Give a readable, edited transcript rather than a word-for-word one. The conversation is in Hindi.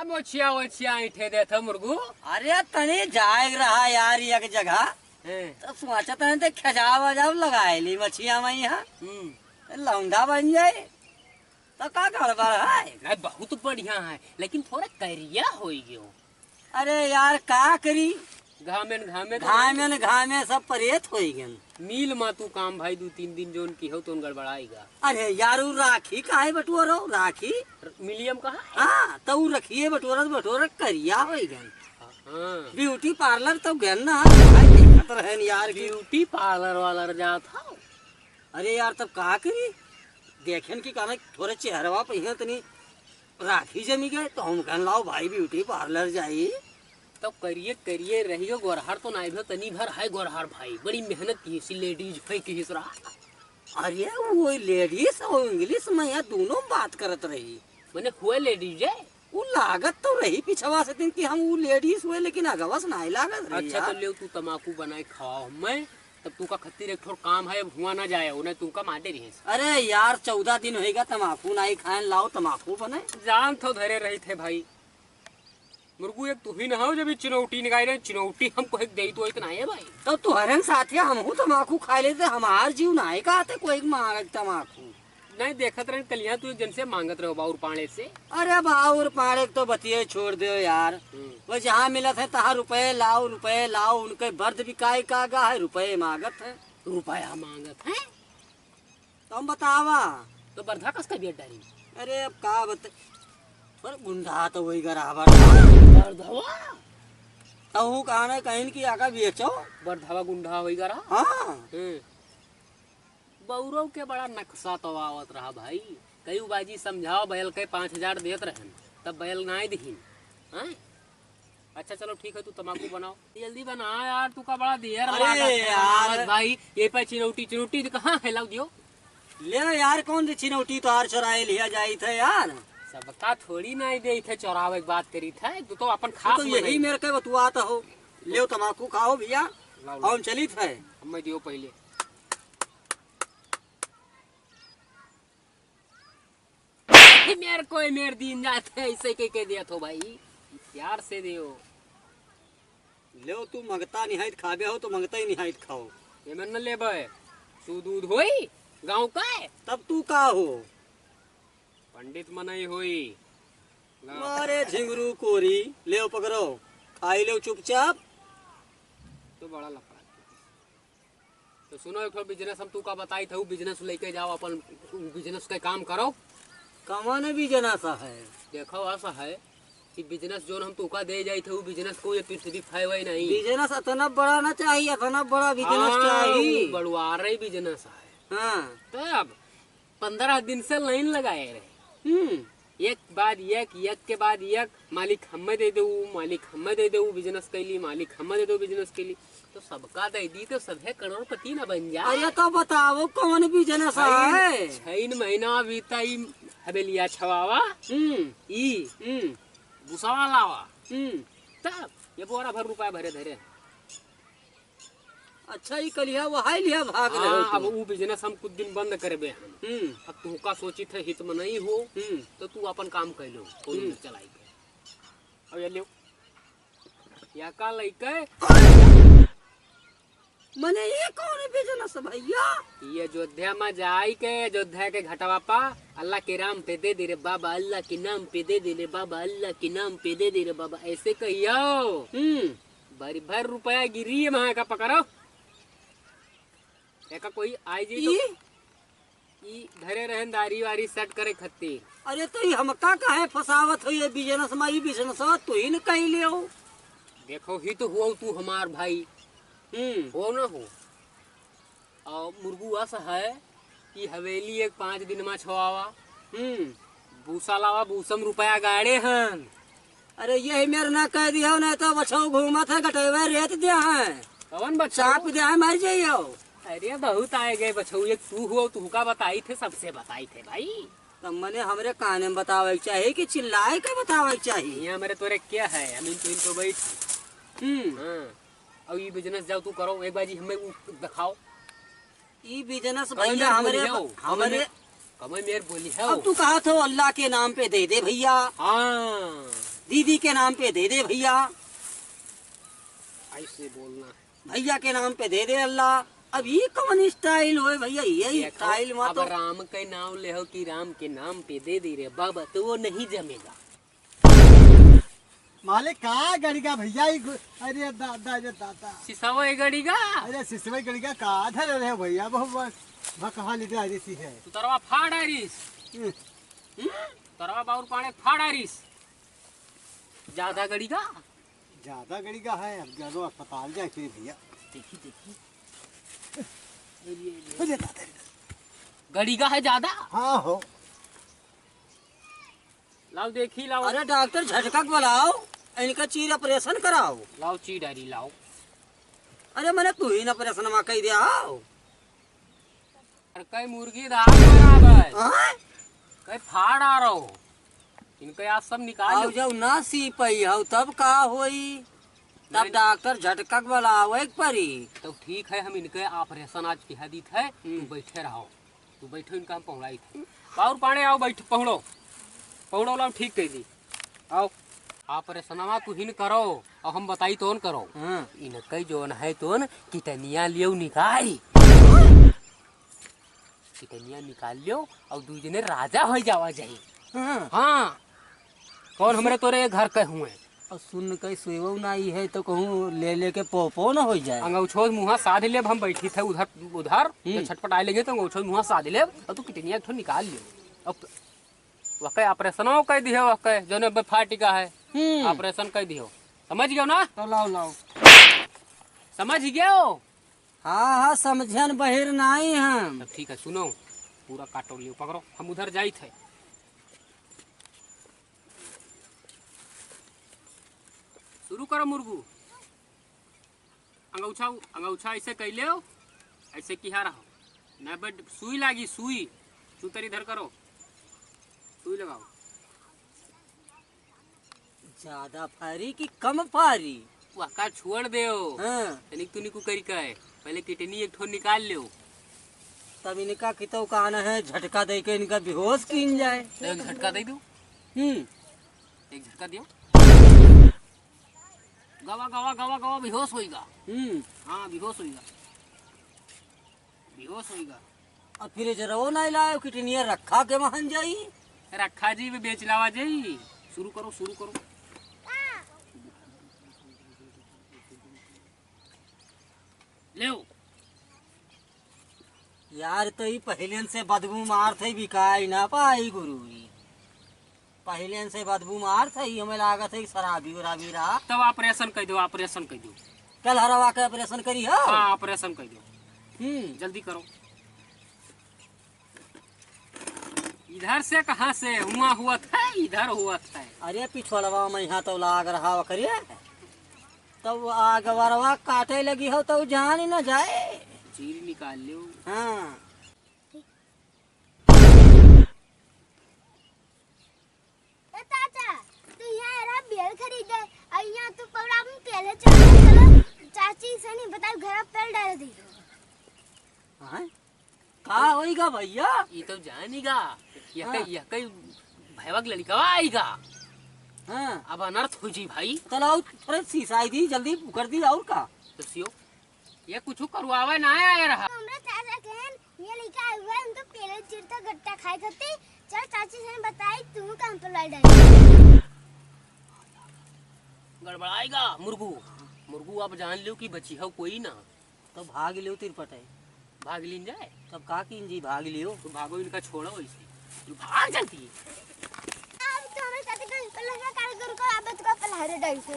मोचिया वोचिया इठे दे था मुर्गू। अरे तनी जाएग रहा यार एक जगह तो सोचा तने ते खजाव वजाव लगाए ली मछिया में यहाँ लौंडा बन जाए तो का गड़बड़ है। नहीं बहुत बढ़िया है लेकिन थोड़ा करिया हो गयो। अरे यार का करी घामेन घामे सब परेत हो गन। मील मा तू काम भाई 2-3 दिन जोन की हो तो गड़बड़ाएगा। अरे यार उ राखी काहे बटुअरो राखी मिलियम कहा हाँ तो उ रखिए बटुअर करिया हो गन। ब्यूटी पार्लर तो गन ना देखत रहन यार ब्यूटी पार्लर वाला जात था। अरे यार तब का करी देखें कि कहना थोड़े चेहरवा पे तनी राखी जमी गए तो हम कहन लाओ भाई ब्यूटी पार्लर जाई तो करिए रहियो गोरहार तो नहीं भो तनी भर है गोरहार भाई बड़ी मेहनत की सी लेडीज भाई की हिसरा। अरे वो लेडीज और इंग्लिश में यहाँ दोनों बात करत रही मैंने हुए लेडीज है वो लागत तो रही पिछवा से दिन की हम वो लेडीज हुए लेकिन अगवस नहीं लागत रही। अच्छा तो ले तू तमाकू बनाए खाओ मैं तब तू का खत्तिर एक ठोर काम है हुआ ना जाए उन्हें तू का माटे रही। अरे यार 14 दिन होएगा तमाकू नहीं खाए लाओ तमाकू बने जान तो धरे रही थे भाई मुर्गू एक तू ही ना हो जब चिनौटी निकाल रहे चिनौटी हमको एक दे तो इतना है भाई तो तुहरे साथ हम तमाकू खा लेते हमार जीव नहीं कहते कोई मांग तमाकू नहीं देखत रहे कलिया तू जन से मांगत रहो बाउर पाने से। अरे बाउर पाने तो बतिये छोड़ दो यार वो जहाँ मिलत है तहाँ रुपए लाओ उनके बर्द बिकाई का गा है रुपए मांगत है रुपया मांगत है तो हम बतावा तो बर्धा कस का बेट डाली। अरे अब का बता पर गुंडा तो वही गराबर बर्धवा तो कहने कहीं की आका बेचो बर्धवा गुंडा वही गरा। हाँ बौरव के बड़ा नक्शा तो आवत रहा भाई कई बाजी समझाओ बैल के 5000 देत रहन तब बैल नहीं दिखीन। अच्छा चलो ठीक है तू तमाकू बनाओ जल्दी बना यार तू का बड़ा देर यार भाई ये पे चिनौटी कहाँ है लाओ दियो ले यार कौन सी चिनौटी तो हार चुराए लिया जाई थे यार सबका थोड़ी नहीं दे थे चौरावे की बात करी थे तू तो अपन खास तो यही मेरे के बतुआता हो ले तमाकू खाओ भैया हम चली थे हमें दियो पहले मेरे दिन जाते ऐसे के दिया तो भाई प्यार से दियो ले तू मंगता निहायत खाबे हो तो मंगता ही निहायत खाओ ये मन ले तू दूध होई गाँव का तब तू का हो पंडित मनई होई मारे झिंगरू कोरी ले पकड़ो खाई ले चुपचाप तो बड़ा लफड़ा। तो सुनो एक बिजनेस हम तू का बताई था बिजनेस लेके जाओ अपन बिजनेस का काम करो कमाने भी जना सा है देखो ऐसा है कि बिजनेस जो हम तुका दे जाए थे बिजनेस को ये पृथ्वी फायदा नहीं बिजनेस इतना बड़ा ना चाहिए इतना बड़ा बिजनेस चाहिए बड़ुआ रही बिजनेस है। हाँ तब 15 दिन से लाइन लगाए रहे एक बाद एक के बाद एक मालिक हमें दे दो मालिक हमें दे दो बिजनेस कैली मालिक हमें दे दो बिजनेस कैली तो सबका दे दी तो सभे करोड़पति ना बन जाए। अरे तो बताओ कौन बिजनेस है 6 महीना बीता हवेलिया छवावा भूसावा लावा तब ये बोरा भर रुपया भरे धरे। अच्छा ही कलिया वो हाई लिया भाग रहे हो अब वो बिजनेस हम कुछ दिन बंद करबे अब तू का सोची थे हित में नहीं हो तो तू अपन काम कर लो कोई चलाई के अब ये लो या का लइके मने ये कौन बिजनेस भैया ये अयोध्या में जाई के अयोध्या के घटवा पा अल्लाह के नाम पे दे दे रे बाबा अल्लाह के नाम पे दे दे रे बाबा अल्लाह के नाम पे दे दे रे बाबा ऐसे कहियो भर भर रुपया गिरी है वहां का पकड़ो एक कोई आई जी तो ई धरे रहन दारी वारी सेट करे खत्ती। अरे तो हमका काहे फसावत हो ये बिजनेस में बिजनेस तो ही न कही ले देखो ही तो हुआ तू हमार भाई हो ना हो और मुर्गू ऐसा है कि हवेली एक 5 दिन में छवावा भूसा लावा भूसम रुपया गाड़े हन। अरे यही मेरे ना कह दिया नहीं तो बछो घूमा था गटेवा रेत दिया है कौन बच्चा आप दिया है मर जाइयो। अरे बहुत आए गए बछो एक तू हुआ तू का बताई थे सबसे बताई थे भाई तब मैंने हमरे काने में बतावे चाहिए कि चिल्लाए के बतावे चाहिए यहाँ मेरे तोरे क्या है हम तो बैठ अब ये बिजनेस जाओ तू करो एक बाजी हमें दिखाओ ये बिजनेस भैया हमरे कमे मेर बोली है अब तू कहा था अल्लाह के नाम पे दे दे भैया। हाँ दीदी के नाम पे दे दे भैया, ऐसे बोलना है। भैया के नाम पे दे दे अल्लाह। अब ये कौन स्टाइल हो भैया, यही देखो, स्टाइल में अब तो राम के नाम ले हो कि राम के नाम पे दे दे रे बाबा, तो वो नहीं जमेगा। मालिक कहाँ गड़ीगा भैया अरे दादा ये दादा सिसावा ये गाड़ी का अरे सिसवे गड़ीगा कहाँ धर रहे भैया बहुत कहाँ लेते आ रही है। तू तरवा फाड़ आरिस, तरवा बाउर पाने फाड़ आरिस, ज्यादा गाड़ी का ज्यादा गड़ीगा है। अब जब अस्पताल जाए फिर भैया देखी देखी अरे दादा गाड़ी का है ज्यादा। हाँ हो लाओ देखी लाओ, अरे डॉक्टर झटका बुलाओ, इनका चीर ऑपरेशन कराओ। लाओ ची डायरी लाओ। अरे मैंने तू ही ऑपरेशन में कही दिया। अरे कई मुर्गी दाल बराबर, हाँ? कई फाड़ आ रहा हो, इनके आज सब निकाल अब लो। जब ना सी पई हो तब का होई, तब डॉक्टर झटका बुलाओ एक परी। तो ठीक है, हम इनके ऑपरेशन आज कह दी थे, तू बैठे रहो, तू बैठो, इनका हम पहुँचाई थे। बाउर पाने आओ, बैठ पहुँचो पहुँचो, लाओ ठीक कह दी। आओ ऑपरेशन तू हिन करो और हम बताई तो करो। हाँ। इनके जोन है तो कितनिया लियो निकाल, कितनिया निकाल लियो और दूजने राजा हो जावा जाए। हाँ। हाँ, कौन हमरे तोरे घर के हुए और सुन के सुयो नहीं है तो कहूँ ले लेके पोपो न हो जाए। अंगूछो मुँह साध लेब, हम बैठी थे उधर उधर छटपट आए लेंगे तो अंगूछो मुँह साध लेब और तू कितनिया ठो निकाल लियो। अब वह ऑपरेशन कह दियो, वह जो फाटिका है ऑपरेशन कह दियो, समझ गयो ना? तो लाओ लाओ। समझ गयो? हाँ हाँ समझन बहिर नहीं हम। तब ठीक है, सुनो पूरा काटो लियो, पकड़ो, हम उधर जाई थे। शुरू करो मुर्गू, अंगूछा अंगूछा ऐसे कह ले, ऐसे किहा रहो न, बट सुई लागी, सुई चूतर इधर करो, सुई लगाओ। ज्यादा फारी की कम फारी? वका छोड़ दे, हाँ। तनिक तू निकू करी का है, पहले किडनी एक ठो निकाल लो, तब इनका कितो कान है झटका दे के इनका बेहोश कीन जाए। एक झटका दे दो, एक झटका दियो, गवा गवा गवा गवा बेहोश होएगा। हाँ बेहोश होएगा, बेहोश होएगा। और फिर जरो नहीं लाए कितनी रखा के महन जाई। रखा जी भी बेच लावा जाई। शुरू करो, शुरू करो। ले यार तो ही पहले से बदबू मार थे, बिकाई ना पाई गुरु। पहले से बदबू मार थे, हमें लागत है शराबी उराबी रहा। तब ऑपरेशन कर दो, ऑपरेशन कर दो, कल हरवा के ऑपरेशन करी हो। हाँ ऑपरेशन कर दो, जल्दी करो। इधर से कहाँ से हुआ हुआ था, इधर हुआ था। अरे पिछड़वा में यहाँ तो लाग रहा करिए, तब आग वरवा काटे लगी हो तो जान ही न जाए। चीर निकाल लो। हाँ। चाचा तू यहाँ बेल खरीदे और यहाँ तू पौड़ा में पहले चलो चाची से नहीं बताओ घर पेल डाल दी। हाँ? का होइगा भैया? ये तो जानेगा, यह कई भैवक लड़का आएगा। हाँ। अब अनर्थ हो जी भाई। तो लाओ थोड़े सीसाई दी जल्दी कर दी और का। तो सियो ये कुछ करवावे ना आया रहा। हमरा चाचा कहन ये लड़का हुआ हम तो पहले चिरता गट्टा खाए करते। चल चाची से बताई तू कहां पर लाई डाल। गड़बड़ाएगा मुर्गू, मुर्गू अब जान लो कि बची हो कोई ना, तो भाग लियो तिरपटे। भाग लीन जाए। तब का कीन जी भाग लियो। तो भागो, इनका छोड़ो ऐसे, तू भाग जल्दी। अब तो हमरा चाचा का पहले का कर को अब तो पहले डाल से।